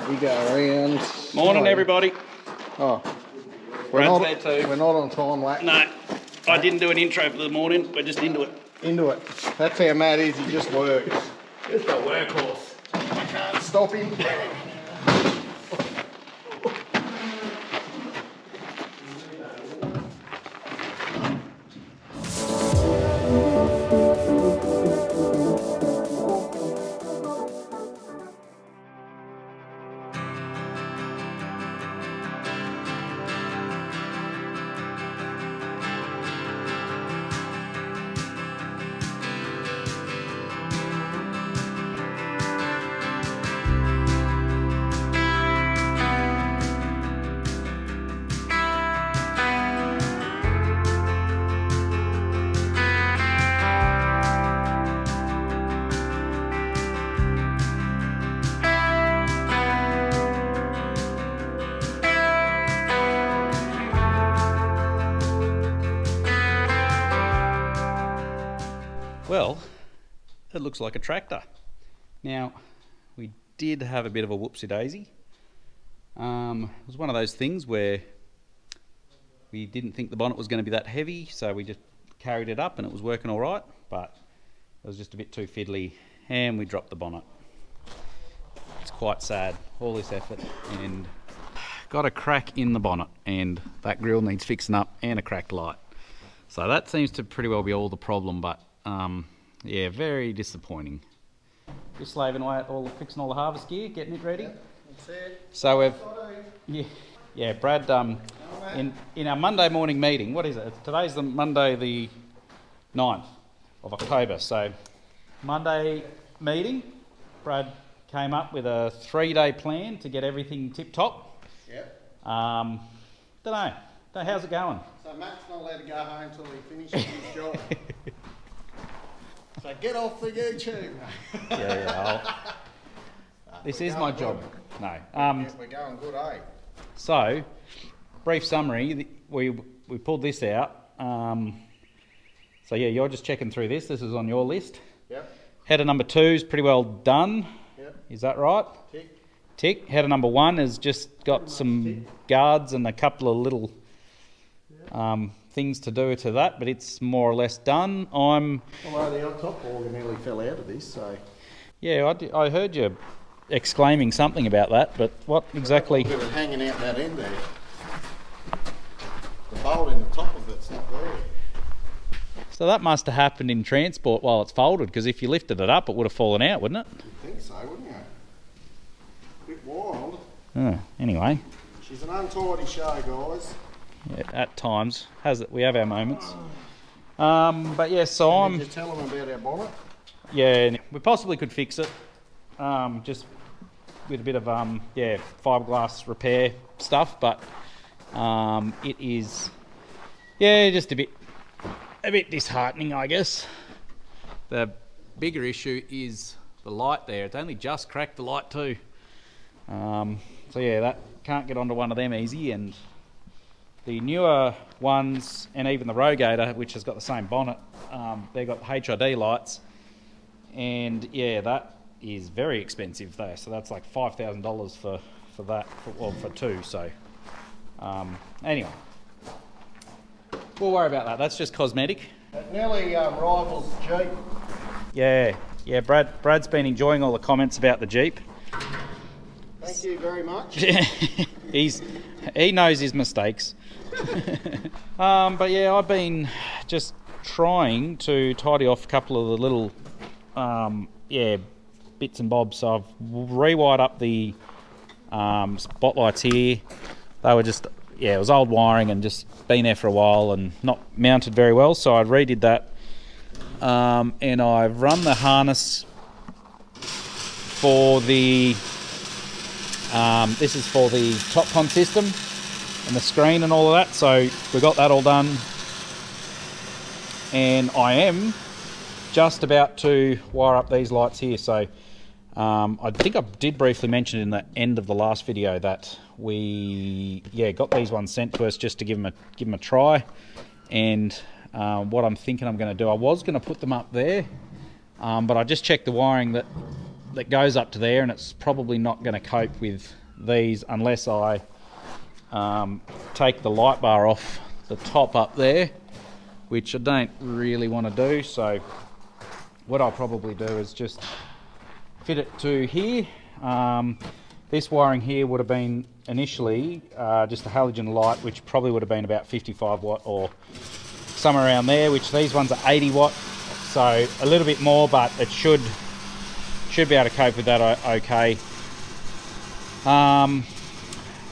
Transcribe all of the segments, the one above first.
We go around. Morning, everybody. Oh, Brad's there too. We're not on time, Lack. No, I didn't do an intro for the morning. We're just into it. Into it. That's how Matt is. He just works. Just a workhorse. I can't stop him. Well, it looks like a tractor. Now, we did have a bit of a whoopsie-daisy. It was one of those things where we didn't think the bonnet was going to be that heavy, so we just carried it up and it was working all right, but it was just a bit too fiddly and we dropped the bonnet. It's quite sad, all this effort, and got a crack in the bonnet, and that grille needs fixing up and a cracked light. So that seems to pretty well be all the problem, but yeah, very disappointing. Just slaving away at fixing all the harvest gear, getting it ready. That's it. So yeah, Brad, in our Monday morning meeting, what is it? Today's the Monday the 9th of October. So Monday meeting, Brad came up with a 3-day plan to get everything tip top. Yep. Don't know. How's it going? So Matt's not allowed to go home until he finishes his job. So get off the YouTube. This is my job. No. Yeah, we're going good, eh? So, brief summary. We pulled this out. So yeah, you're just checking through this. This is on your list. Yep. Header number 2 is pretty well done. Yep. Is that right? Tick. Tick. Header number 1 has just got some guards and a couple of little things to do to that, but it's more or less done. Although the top organ nearly fell out of this, so... Yeah, I heard you exclaiming something about that, but what exactly... It was hanging out that end there. The bolt in the top of it's not there. So that must have happened in transport while it's folded, because if you lifted it up, it would have fallen out, wouldn't it? You'd think so, wouldn't you? Bit wild. Oh, anyway. She's an untidy show, guys. Yeah, at times. We have our moments. But yeah, so Did you tell them about our bonnet? Yeah, we possibly could fix it. Just with a bit of fiberglass repair stuff, but it is just a bit disheartening, I guess. The bigger issue is the light there. It's only just cracked the light too. So yeah, that can't get onto one of them easy, and the newer ones, and even the Rogator, which has got the same bonnet, they've got HID lights, and yeah, that is very expensive though. So that's like $5,000 for that, for 2. So anyway, we'll worry about that. That's just cosmetic. It nearly rivals Jeep. Yeah. Brad's been enjoying all the comments about the Jeep. Thank you very much. He knows his mistakes. But yeah, I've been just trying to tidy off a couple of the little bits and bobs. So I've rewired up the spotlights here. They were just, it was old wiring and just been there for a while and not mounted very well, so I redid that. And I've run the harness for the this is for the TopCon system and the screen and all of that, so we got that all done, and I am just about to wire up these lights here. So I think I did briefly mention in the end of the last video that we got these ones sent to us just to give them a try, and what I'm thinking I'm going to do, I was going to put them up there, but I just checked the wiring that that goes up to there, and it's probably not going to cope with these unless I take the light bar off the top up there, which I don't really want to do. So what I'll probably do is just fit it to here. This wiring here would have been initially just a halogen light, which probably would have been about 55 watt or somewhere around there, which these ones are 80 watt, so a little bit more, but it should be able to cope with that okay.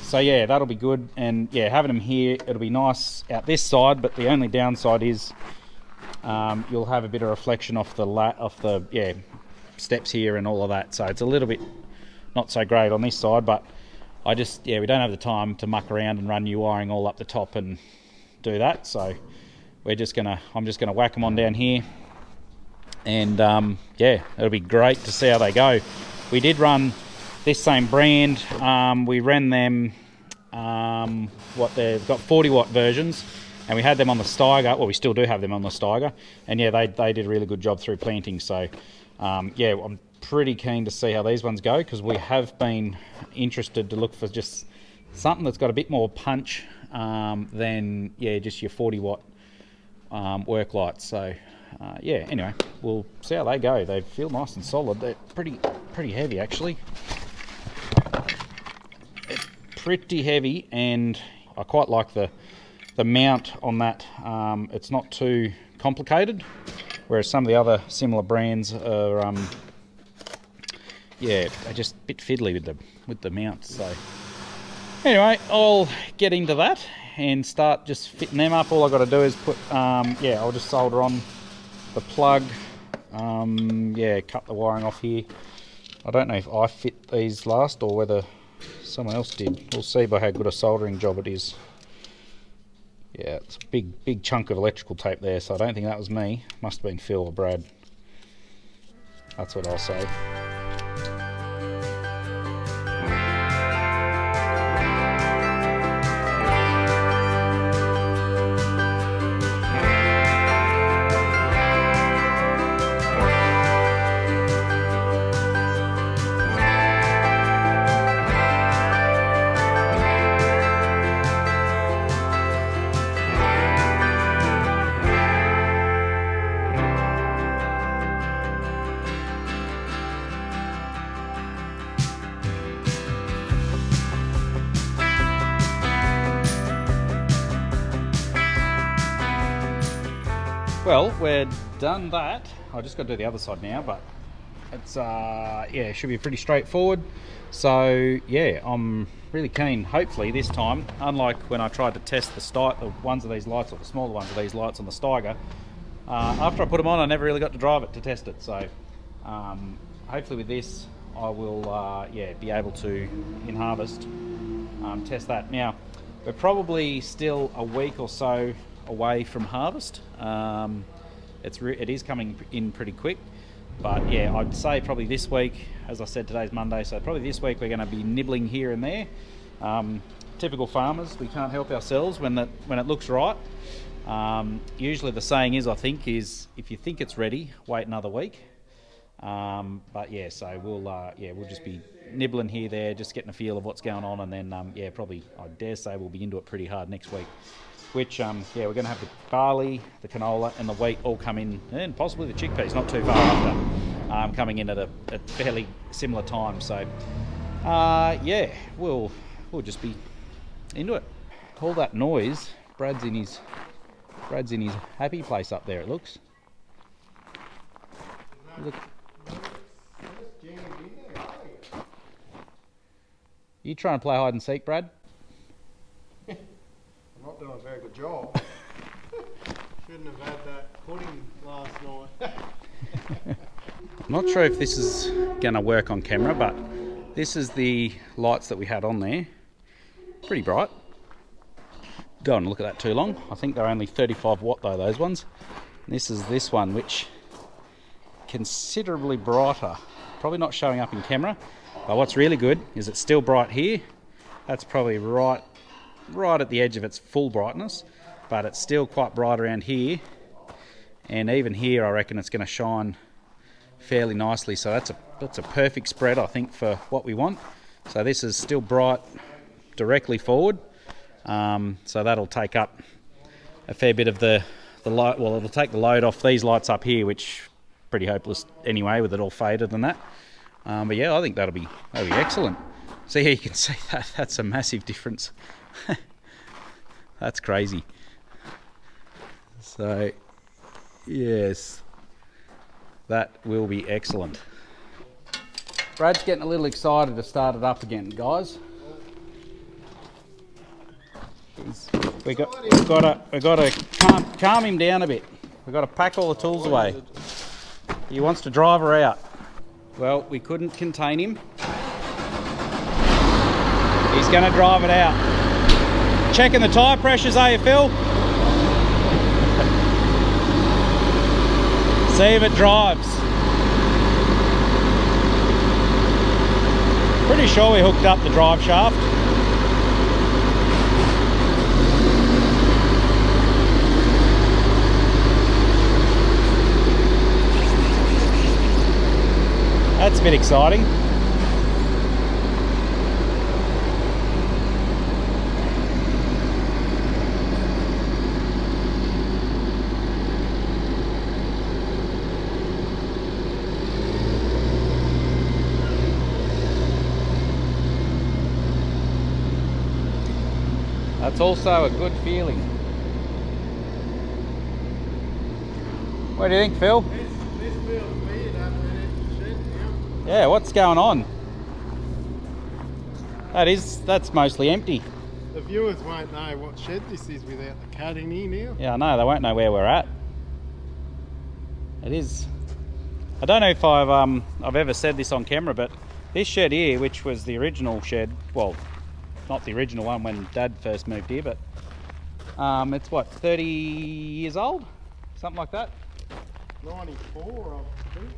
So yeah, that'll be good. And yeah, having them here, it'll be nice out this side, but the only downside is you'll have a bit of reflection off the steps here and all of that, so it's a little bit not so great on this side. But we don't have the time to muck around and run new wiring all up the top and do that, so I'm just gonna whack them on down here, and it'll be great to see how they go. We did run this same brand, we ran them they've got 40 watt versions, and we had them on the Steiger. Well, we still do have them on the Steiger, and yeah, they did a really good job through planting. So I'm pretty keen to see how these ones go, because we have been interested to look for just something that's got a bit more punch than just your 40 watt work lights. So anyway, we'll see how they go. They feel nice and solid. They're pretty heavy actually. Pretty heavy, and I quite like the mount on that. It's not too complicated, whereas some of the other similar brands are they're just a bit fiddly with the mounts. So anyway, I'll get into that and start just fitting them up. All I got to do is put I'll just solder on the plug, cut the wiring off here. I don't know if I fit these last or whether someone else did. We'll see by how good a soldering job it is. Yeah, it's a big chunk of electrical tape there, so I don't think that was me. Must have been Phil or Brad. That's what I'll say. Well, we're done that. I just got to do the other side now, but it's it should be pretty straightforward. So yeah, I'm really keen. Hopefully this time, unlike when I tried to test the ones of these lights, or the smaller ones of these lights on the Steiger, after I put them on, I never really got to drive it to test it. So hopefully with this, I will be able to in harvest test that. Now we're probably still a week or so away from harvest. It is coming in pretty quick, but yeah, I'd say probably this week, as I said, today's Monday, so probably this week we're going to be nibbling here and there. Typical farmers, we can't help ourselves when it looks right. Usually the saying is, I think, is if you think it's ready, wait another week. But yeah, so we'll just be nibbling here, there, just getting a feel of what's going on, and then probably I dare say we'll be into it pretty hard next week. Which we're going to have the barley, the canola, and the wheat all come in, and possibly the chickpeas not too far after, coming in at a fairly similar time. So we'll just be into it. All that noise, Brad's in his happy place up there. It looks. Look. You trying to play hide and seek, Brad? Not doing a very good job. Shouldn't have had that pudding last night. I'm not sure if this is going to work on camera, but this is the lights that we had on there. Pretty bright. Don't look at that too long. I think they're only 35 watt though, those ones. And this is this one, which considerably brighter. Probably not showing up in camera, but what's really good is it's still bright here. That's probably right at the edge of its full brightness, but it's still quite bright around here, and even here I reckon it's going to shine fairly nicely. So that's a perfect spread, I think, for what we want. So this is still bright directly forward. So that'll take up a fair bit of the light. Well, it'll take the load off these lights up here, which pretty hopeless anyway with it all faded and that. But yeah, I think that'll be excellent. So yeah, you can see that's a massive difference. That's crazy. So yes, that will be excellent. Brad's getting a little excited to start it up again, guys. We've got to calm him down a bit. We've got to pack all the tools away. He wants to drive her out. Well, we couldn't contain him. He's going to drive it out. Checking the tyre pressures, are you, Phil? See if it drives. Pretty sure we hooked up the drive shaft. That's a bit exciting. That's also a good feeling. What do you think, Phil? This feels weird having an empty shed now. Yeah, what's going on? That's mostly empty. The viewers won't know what shed this is without the cat in here now. Yeah, I know, they won't know where we're at. It is. I don't know if I've ever said this on camera, but this shed here, which was the original shed, well, not the original one when Dad first moved here, but it's what, 30 years old? Something like that? 94, I think.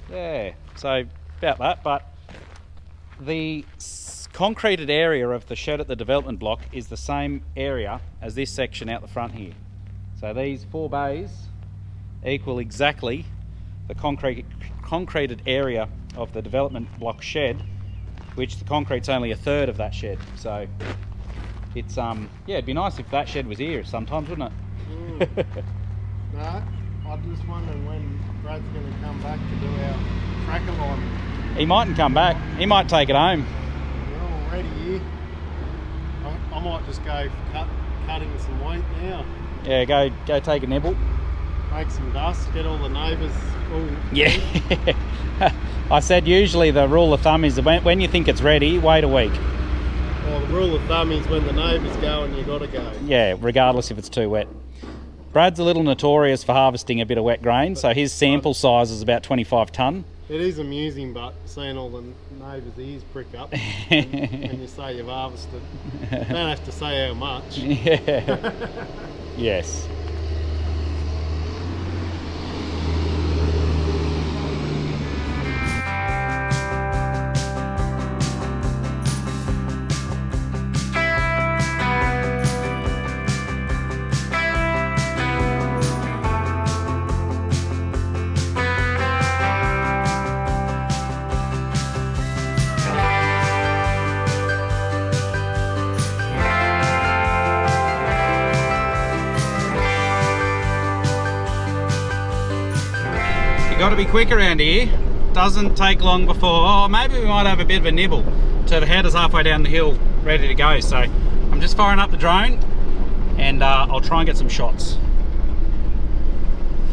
Yeah, so about that, but the concreted area of the shed at the development block is the same area as this section out the front here. So these 4 bays equal exactly the concreted area of the development block shed, which the concrete's only a third of that shed. So it's yeah, it'd be nice if that shed was here sometimes, wouldn't it? No, I'm just wondering when Brad's going to come back to do our tracker line. He mightn't come back. He might take it home. We're already here. I might just go for cutting some wheat now. Yeah, go take a nibble. Make some dust, get all the neighbours all... Yeah. I said usually the rule of thumb is when you think it's ready, wait a week. Well, the rule of thumb is when the neighbours go and you got to go. Yeah, regardless if it's too wet. Brad's a little notorious for harvesting a bit of wet grain, so his sample size is about 25 tonne. It is amusing, but seeing all the neighbours' ears prick up when you say you've harvested. You don't have to say how much. Yeah. Yes. Got to be quick around here. Doesn't take long before, oh, maybe we might have a bit of a nibble to the headers halfway down the hill ready to go. So I'm just firing up the drone and I'll try and get some shots.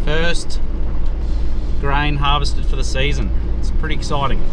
First grain harvested for the season. It's pretty exciting.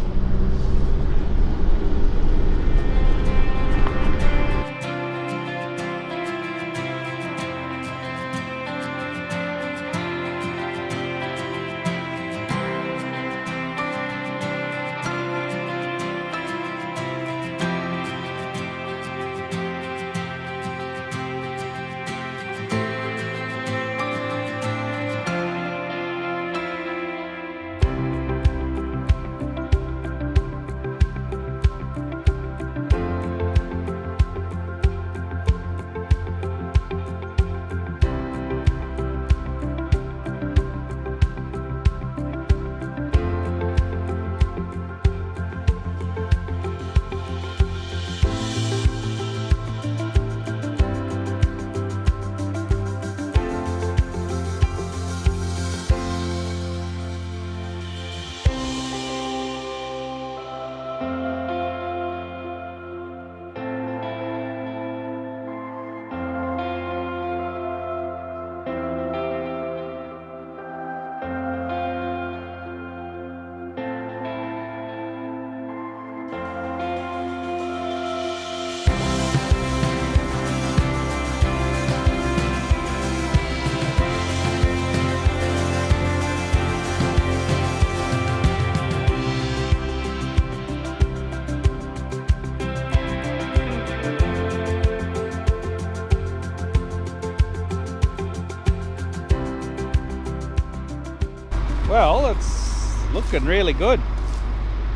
well, it's looking really good.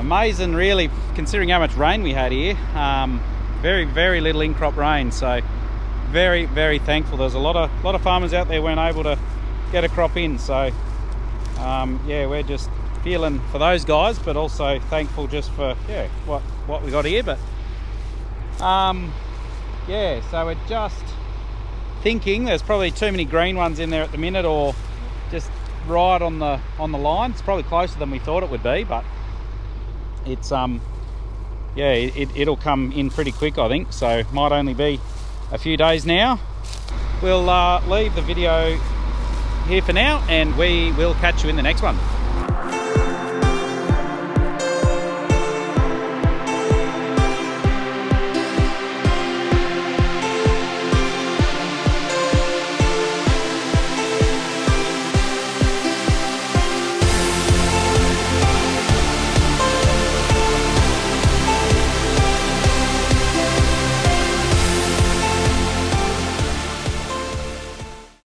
Amazing, really, considering how much rain we had here. Very, very little in-crop rain, so very, very thankful. There's a lot of farmers out there weren't able to get a crop in, so yeah, we're just feeling for those guys, but also thankful just for what we got here. But yeah, so we're just thinking there's probably too many green ones in there at the minute, or just right on the line. It's probably closer than we thought it would be, but it's yeah, it'll come in pretty quick, I think, so might only be a few days now. We'll leave the video here for now, and we will catch you in the next one.